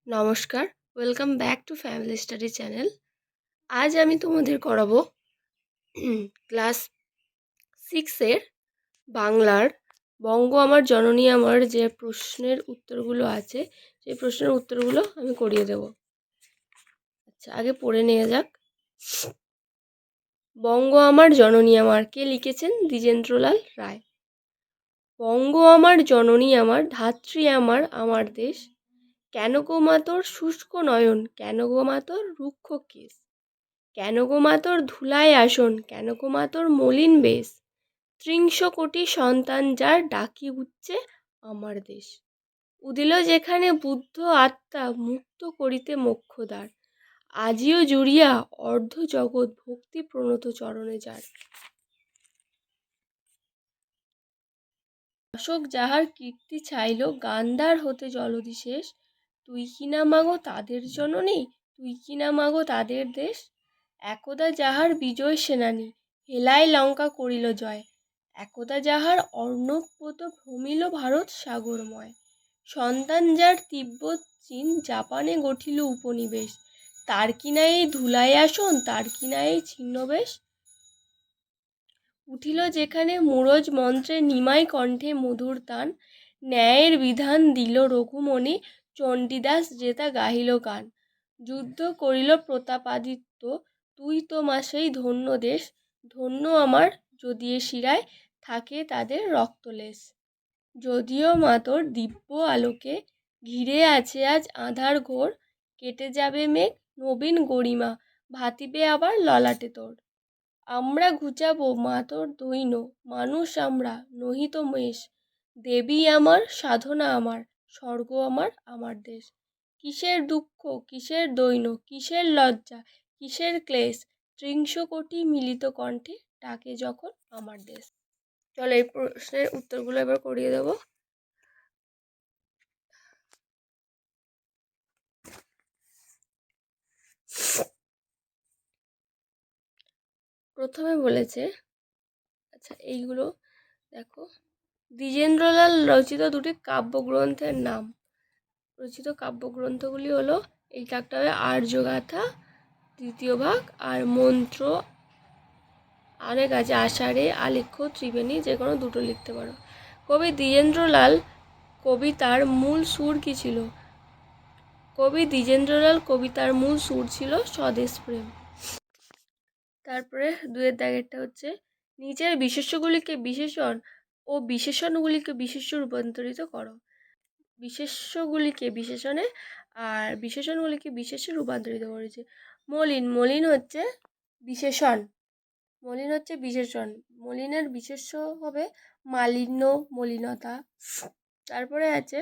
নমস্কার, welcome back to family study channel. আজ আমি তোমাদের করাবো ক্লাস 6-এর বাংলার বঙ্গ আমার জননী আমার যে প্রশ্নের উত্তরগুলো আছে সেই প্রশ্নের উত্তরগুলো আমি করিয়ে দেব। আচ্ছা, আগে পড়ে নেওয়া যাক। বঙ্গ আমার জননী আমার, কে লিখেছেন? দ্বিজেন্দ্রলাল রায়। বঙ্গ আমার জননী আমার, ধাত্রী আমার, আমার দেশ। কেন গো মা তোর শুষ্ক নয়ন, কেন গো মা তোর রুক্ষ কেশ, কেন গো মা তোর ধুলায় আসন, কেন গো মা তোর মলিন বেশ। ত্রিংশ কোটি সন্তান যার, ডাকি উঠছে আমার দেশ। উদিল যেখানে বুদ্ধ আত্মা, মুক্ত করিতে মোক্ষদ্বার। আজিও জুড়িয়া অর্ধ জগৎ, ভক্তি প্রণত চরণে যার। অশোক যাহার কীর্তি ছাইল, গান্ধার হতে জলধি শেষ। তুই কিনা মাগো তাদের জননী, তুই কিনা মাগো তাদের দেশ। একদা যাহার বিজয় সেনানী, হেলায় লঙ্কা করিল জয়। একদা যাহার অর্ণবপোত, ভ্রমিল ভারত সাগরময়। সন্তান যার তিব্বত চীন, জাপানে গঠিল উপনিবেশ। তার কিনা এই ধুলায় আসন, তার কিনা এই ছিন্নবেশ। উঠিল যেখানে মুরজ মন্ত্রে, নিমাই কণ্ঠে মধুর তান। ন্যায়ের বিধান দিল রঘুমণি, চণ্ডীদাস জেতা গাহিল গান। যুদ্ধ করিল প্রতাপাদিত্য, তুই তো মা সেই ধন্য দেশ। ধন্য আমার যদি এ শিরায়, থাকে তাদের রক্তলেশ। যদিও মা তোর দিব্য আলোকে, ঘিরে আছে আজ আঁধার ঘোর। কেটে যাবে মেঘ, নবীন গরিমা, ভাতিবে আবার ললাটে তোর। আমরা ঘুচাবো মা তোর দৈন, মানুষ আমরা নহি তো মেষ। দেবী আমার, সাধনা আমার, স্বর্গ আমার, আমার দেশ। কিসের দুঃখ, কিসের দৈন, কিসের লজ্জা, কিসের ক্লেশ। ত্রিংশ কোটি মিলিত কণ্ঠে, ডাকে যখন আমার দেশ। চলো এই প্রশ্নের উত্তরগুলো এবার করিয়ে দেবো। প্রথমে বলেছে, আচ্ছা এইগুলো দেখো, দ্বিজেন্দ্রলাল রচিত দুটি কাব্যগ্রন্থের নাম। রচিত কাব্যগ্রন্থগুলি হলো, এই কাকটা হবে আর্যগাথা দ্বিতীয় ভাগ, আর মন্ত্র অনেক আছে, আষাঢ়ে, আলেখ্য, ত্রিবেণী, যে কোনো দুটো লিখতে পারো। কবি দ্বিজেন্দ্রলাল কবিতার মূল সুর কী ছিল? কবি দ্বিজেন্দ্রলাল কবিতার মূল সুর ছিল স্বদেশপ্রেম। তারপরে দুয়ের দাগেরটা হচ্ছে, নিচের বিশেষ্যগুলিকে বিশেষণ ও বিশেষণগুলিকে বিশেষ্য রূপান্তরিত করো। বিশেষ্যগুলিকে বিশেষণে আর বিশেষণগুলিকে বিশেষে রূপান্তরিত করেছে। মলিন, মলিন হচ্ছে বিশেষণ, মলিন হচ্ছে বিশেষণ। মলিনের বিশেষ্য হবে মালিন্য, মলিনতা। তারপরে আছে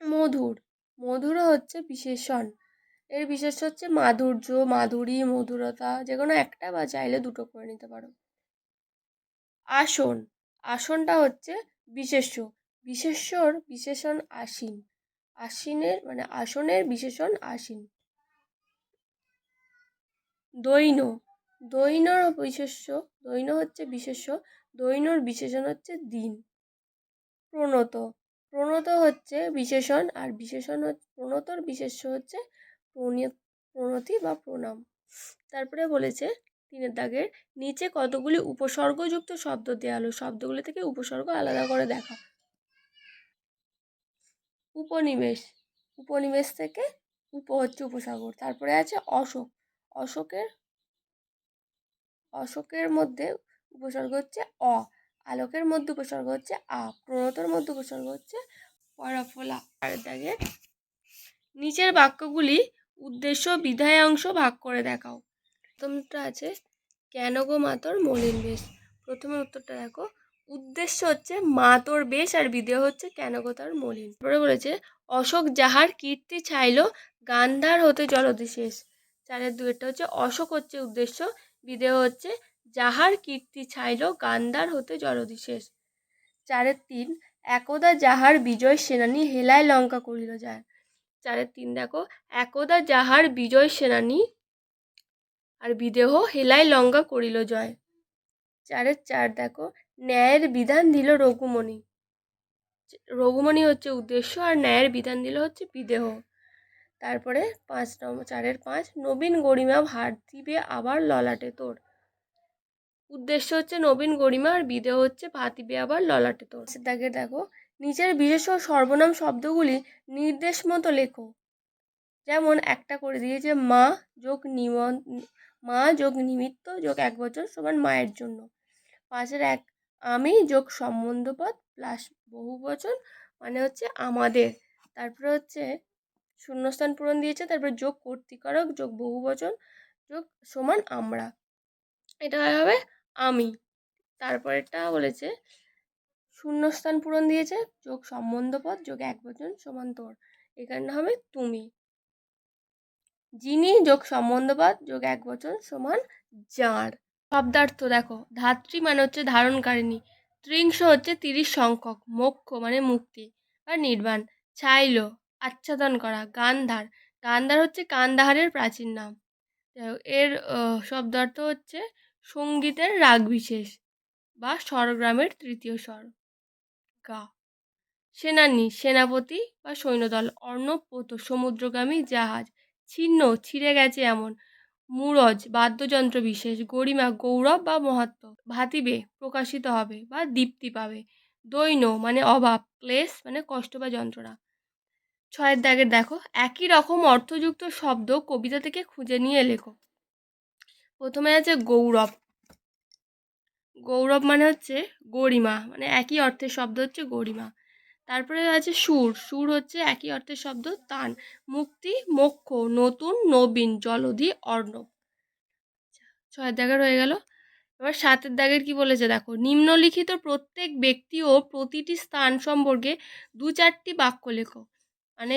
মধুর, মধুরও হচ্ছে বিশেষণ, এর বিশেষ্য হচ্ছে মাধুর্য, মাধুরী, মধুরতা, যে কোনো একটা বা চাইলে দুটো করে নিতে পারো। আসন, আসনটা হচ্ছে বিশেষ্য, বিশেষ্যর বিশেষণ আসীন, আসীনের মানে আসনের বিশেষণ আসীন। দৈন, দৈনর বিশেষ্য, দৈন হচ্ছে বিশেষ্য, দৈনর বিশেষণ হচ্ছে দিন। প্রণত, প্রণত হচ্ছে বিশেষণ, আর বিশেষণ প্রণতর বিশেষ্য হচ্ছে প্রণতি বা প্রণাম। তারপরে বলেছে তিনের দাগের নিচে কতগুলি উপসর্গযুক্ত শব্দ দেওয়া হলো, শব্দগুলি থেকে উপসর্গ আলাদা করে দেখা। উপনিবেশ, উপনিবেশ থেকে উপ হচ্ছে উপসর্গ। তারপরে আছে অশোক, অশোকের, অশোকের মধ্যে উপসর্গ হচ্ছে অ, আলোকের মধ্যে উপসর্গ হচ্ছে আ, প্রণতর মধ্যে উপসর্গ হচ্ছে পরাফলা। আর দাগে নিচের বাক্যগুলি উদ্দেশ্য বিধায় অংশ ভাগ করে দেখাও। প্রথমটা আছে, কেন গো মা তোর মলিন বেশ। প্রথমের উত্তরটা দেখো, উদ্দেশ্য হচ্ছে মা তোর বেশ, আর বিধেয় হচ্ছে কেন গো তার মলিন। তারপরে বলেছে, অশোক যাহার কীর্তি ছাইল, গান্ধার হতে জলধি শেষ। চারের দুয়েরটা হচ্ছে, অশোক হচ্ছে উদ্দেশ্য, বিধেয় হচ্ছে যাহার কীর্তি ছাইল, গান্ধার হতে জলধি শেষ। চারের তিন, একদা যাহার বিজয় সেনানী, হেলায় লঙ্কা করিল যায়। চারের তিন দেখো, একদা যাহার বিজয় সেনানী, আর বিদেহ হেলায় লঙ্কা করিল জয়। চারের চার দেখো, ন্যায়ের বিধান দিল রঘুমণি। রঘুমণি হচ্ছে উদ্দেশ্য, আর ন্যায়ের বিধান দিল হচ্ছে বিদেহ। তারপরে 4-5 নবীন গরিমা ভার দিবে আবার ললাটে তোর। উদ্দেশ্য হচ্ছে নবীন গরিমা, আর বিদেহ হচ্ছে ভাত দিবে আবার ললাটে তোর। দাগে দেখো, নিচের বিশেষ ও সর্বনাম শব্দগুলি নির্দেশ মতো লেখো। যেমন একটা করে দিয়েছে মা যোগ নিমিত্ত যোগ একবচন সমান মায়ের জন্য। 5-1 আমি যোগ সম্বন্ধপদ প্লাস বহুবচন মানে হচ্ছে আমাদের। তারপরে হচ্ছে শূন্যস্থান পূরণ দিয়েছে, তারপরে যোগ কর্তৃকারক যোগ বহুবচন যোগ সমান আমরা, এটা হবে আমি। তারপরেরটা বলেছে শূন্যস্থান পূরণ দিয়েছে, যোগ সম্বন্ধপদ যোগ একবচন সমান তোর, এখানে হবে তুমি। যিনি যোগ সম্বন্ধপদ যোগ একবচন সমান যার। শব্দার্থ দেখো, ধাত্রী মানে হচ্ছে ধারণকারিণী, ত্রিংশ হচ্ছে 30 সংখ্যক, মোক্ষ মানে মুক্তি বা নির্বাণ, ছাইল আচ্ছাদন করা, গান্ধার হচ্ছে কান্দাহারের প্রাচীন নাম। এর শব্দার্থ হচ্ছে সঙ্গীতের রাগ বিশেষ বা স্বরগ্রামের তৃতীয় স্বর। গা সেনানী সেনাপতি বা সৈন্যদল, অর্ণব পোত সমুদ্রগামী জাহাজ, ছিন্ন ছিঁড়ে গেছে এমন, মুরজ বাদ্যযন্ত্র বিশেষ, গরিমা গৌরব বা মহাত্ম, ভাতিবে প্রকাশিত হবে বা দীপ্তি পাবে, দৈন্য মানে অভাব, ক্লেশ মানে কষ্ট বা যন্ত্রণা। 6 দাগের দেখো, একই রকম অর্থযুক্ত শব্দ কবিতা থেকে খুঁজে নিয়ে লেখো। প্রথমে আছে গৌরব। মানে হচ্ছে গরিমা, মানে একই অর্থের শব্দ হচ্ছে গরিমা। তারপরে আছে সুর হচ্ছে একই অর্থের শব্দ তান, মুক্তি মোক্ষ, নতুন নবীন, জলধি অর্ণব। 6 দাগের হয়ে গেল। এবার 7 দাগের কি বলেছে দেখো, নিম্নলিখিত প্রত্যেক ব্যক্তি ও প্রতিটি স্থান সম্পর্কে 2-4টি বাক্য লেখো। মানে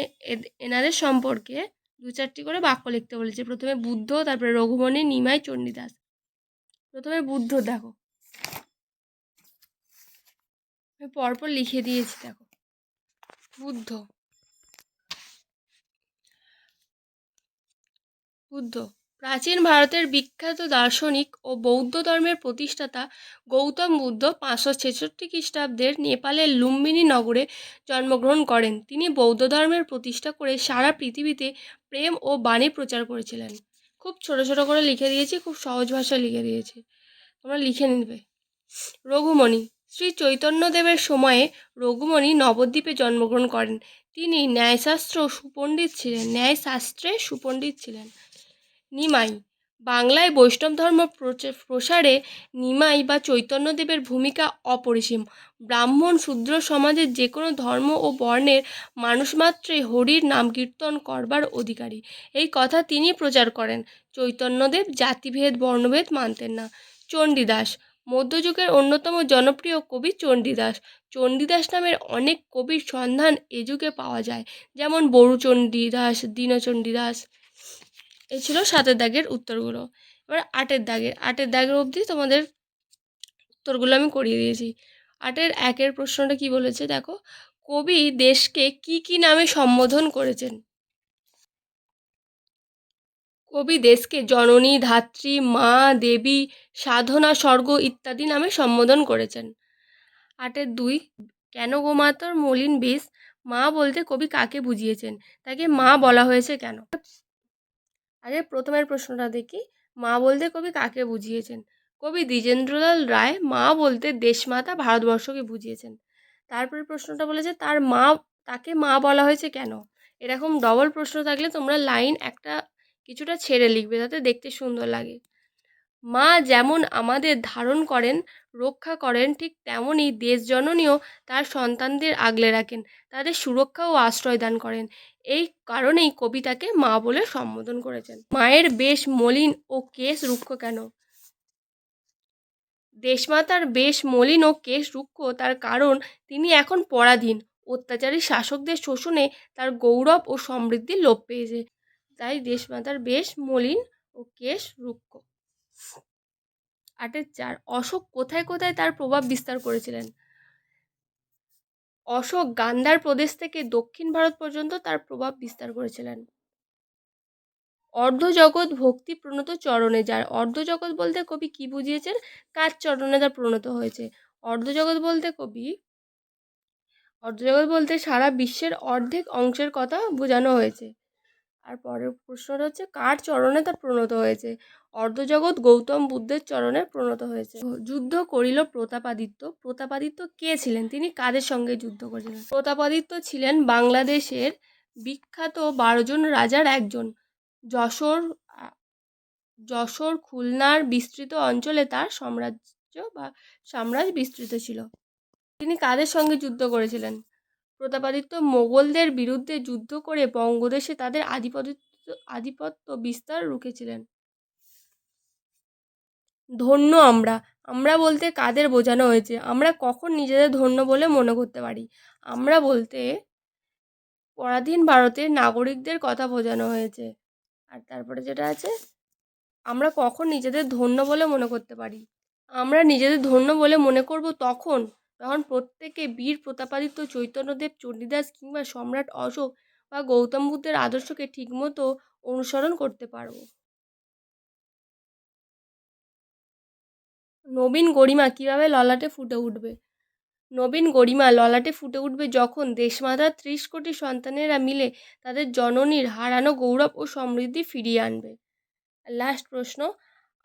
এনাদের সম্পর্কে 2-4টি করে বাক্য লিখতে বলেছে। প্রথমে বুদ্ধ, তারপরে রঘুমণি, নিমাই, চণ্ডীদাস। প্রথমে বুদ্ধ দেখো, পরপর লিখে দিয়েছি দেখো। বুদ্ধ প্রাচীন ভারতের বিখ্যাত দার্শনিক ও বৌদ্ধ ধর্মের প্রতিষ্ঠাতা গৌতম বুদ্ধ 566 খ্রিস্টাব্দের নেপালের লুম্বিনী নগরে জন্মগ্রহণ করেন। তিনি বৌদ্ধ ধর্মের প্রতিষ্ঠা করে সারা পৃথিবীতে প্রেম ও বাণী প্রচার করেছিলেন। খুব ছোট ছোট করে লিখে দিয়েছি, খুব সহজ ভাষায় লিখে দিয়েছি, তোমরা লিখে নিবে। রঘুমণি, শ্রী চৈতন্যদেবের সময়ে রঘুমণি নবদ্বীপে জন্মগ্রহণ করেন। তিনি ন্যায়শাস্ত্রে সুপণ্ডিত ছিলেন। নিমাই, বাংলায় বৈষ্ণব ধর্ম প্রসারে নিমাই বা চৈতন্যদেবের ভূমিকা অপরিসীম। ব্রাহ্মণ শূদ্র সমাজের যে কোনো ধর্ম ও বর্ণের মানুষ মাত্রই হরির নাম কীর্তন করবার অধিকারী, এই কথা তিনি প্রচার করেন। চৈতন্যদেব জাতিভেদ বর্ণভেদ মানতেন না। চণ্ডীদাস, মধ্যযুগের অন্যতম জনপ্রিয় কবি চণ্ডীদাস নামের অনেক কবির সন্ধান এ যুগে পাওয়া যায়, যেমন বড়ু চণ্ডীদাস, দীনচণ্ডীদাস। এই ছিল 7 দাগের উত্তরগুলো। এবার 8 দাগের অবধি তোমাদের উত্তরগুলো আমি করিয়ে দিয়েছি। 1 প্রশ্নটা কি বলেছে দেখো, কবি দেশকে কি কি নামে সম্বোধন করেছেন? কবি দেশকে জননী, ধাত্রী, মা, দেবী, সাধনা, স্বর্গ ইত্যাদি নামে সম্বোধন করেছেন। 2 কেন গোমাতার মলিন বেশ, মা বলতে কবি কাকে বুঝিয়েছেন? তাকে মা বলা হয়েছে কেন? আগে প্রথমের প্রশ্নটা দেখি, মা বলতে কবি কাকে বুঝিয়েছেন? কবি দ্বিজেন্দ্রলাল রায় মা বলতে দেশমাতা ভারতবর্ষকে বুঝিয়েছেন। তারপরে প্রশ্নটা বলেছে তাকে মা বলা হয়েছে কেন? এরকম ডবল প্রশ্ন থাকলে তোমরা লাইন একটা কিছুটা ছেড়ে লিখবে, যাতে দেখতে সুন্দর লাগে। মা যেমন আমাদের ধারণ করেন, রক্ষা করেন, ঠিক তেমনই দেশ জননীও তার সন্তানদের আগলে রাখেন, তাদের সুরক্ষা ও আশ্রয় দান করেন। এই কারণেই কবি তাকে মা বলে সম্বোধন করেছেন। মায়ের বেশ মলিন ও কেশ রুক্ষ কেন? দেশমাতার বেশ মলিন ও কেশ রুক্ষ তার কারণ তিনি এখন পরাধীন, অত্যাচারী শাসকদের শোষণে তার গৌরব ও সমৃদ্ধি লোপ পেয়েছে, তাই দেশমাতার বেশ মলিন ও কেশ রুক্ষ। 4 অশোক কোথায় কোথায় তার প্রভাব বিস্তার করেছিলেন? অশোক গান্ধার প্রদেশ থেকে দক্ষিণ ভারত পর্যন্ত তার প্রভাব বিস্তার করেছিলেন। অর্ধজগৎ ভক্তি প্রণত চরণে যার, অর্ধজগৎ বলতে কবি কি বুঝিয়েছেন? কার চরণে তার প্রণত হয়েছে? অর্ধজগৎ বলতে কবি অর্ধজগৎ বলতে সারা বিশ্বের অর্ধেক অংশের কথা বোঝানো হয়েছে। আর পরের প্রশ্নটা হচ্ছে কার চরণে তা প্রণত হয়েছে? অর্ধজগৎ গৌতম বুদ্ধের চরণে প্রণত হয়েছে। যুদ্ধ করিল প্রতাপাদিত্য। প্রতাপাদিত্য কে ছিলেন? তিনি কাদের সঙ্গে যুদ্ধ করেছিলেন? প্রতাপাদিত্য ছিলেন বাংলাদেশের বিখ্যাত 12 জন রাজার একজন। যশোর খুলনার বিস্তৃত অঞ্চলে তার সাম্রাজ্য বিস্তৃত ছিল। তিনি কাদের সঙ্গে যুদ্ধ করেছিলেন? প্রতাপাদিত্য মোগলদের বিরুদ্ধে যুদ্ধ করে বঙ্গদেশে তাদের আধিপত্য বিস্তার রুখেছিলেন। ধন্য আমরা বলতে কাদের বোঝানো হয়েছে? আমরা কখন নিজেদের ধন্য বলে মনে করতে পারি? আমরা বলতে পরাধীন ভারতের নাগরিকদের কথা বোঝানো হয়েছে। আর তারপরে যেটা আছে, আমরা কখন নিজেদের ধন্য বলে মনে করতে পারি? আমরা নিজেদের ধন্য বলে মনে করব যখন প্রত্যেকে বীর প্রতাপাদিত্য, চৈতন্যদেব, চণ্ডীদাস কিংবা সম্রাট অশোক বা গৌতম বুদ্ধের আদর্শকে ঠিকমতো অনুসরণ করতে পারব। নবীন গরিমা কিভাবে ললাটে ফুটে উঠবে? নবীন গরিমা ললাটে ফুটে উঠবে যখন দেশমাতার 30 কোটি সন্তানেরা মিলে তাদের জননীর হারানো গৌরব ও সমৃদ্ধি ফিরিয়ে আনবে। লাস্ট প্রশ্ন,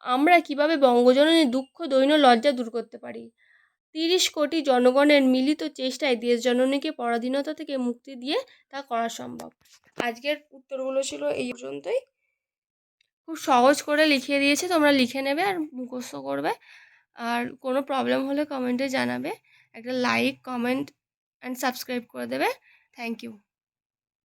আমরা কিভাবে বঙ্গজননীর দুঃখ, দৈন্য, লজ্জা দূর করতে পারি? 30 কোটি জনগণের মিলিত চেষ্টায় দেশ জননীকে পরাধীনতা থেকে মুক্তি দিয়ে তা করা সম্ভব। আজকের উত্তরগুলো ছিল এই পর্যন্তই। খুব সহজ করে লিখিয়ে দিয়েছে, তোমরা লিখে নেবে আর মুখস্থ করবে। আর কোনো প্রবলেম হলে কমেন্টে জানাবে। একটা লাইক, কমেন্ট অ্যান্ড সাবস্ক্রাইব করে দেবে। Thank you.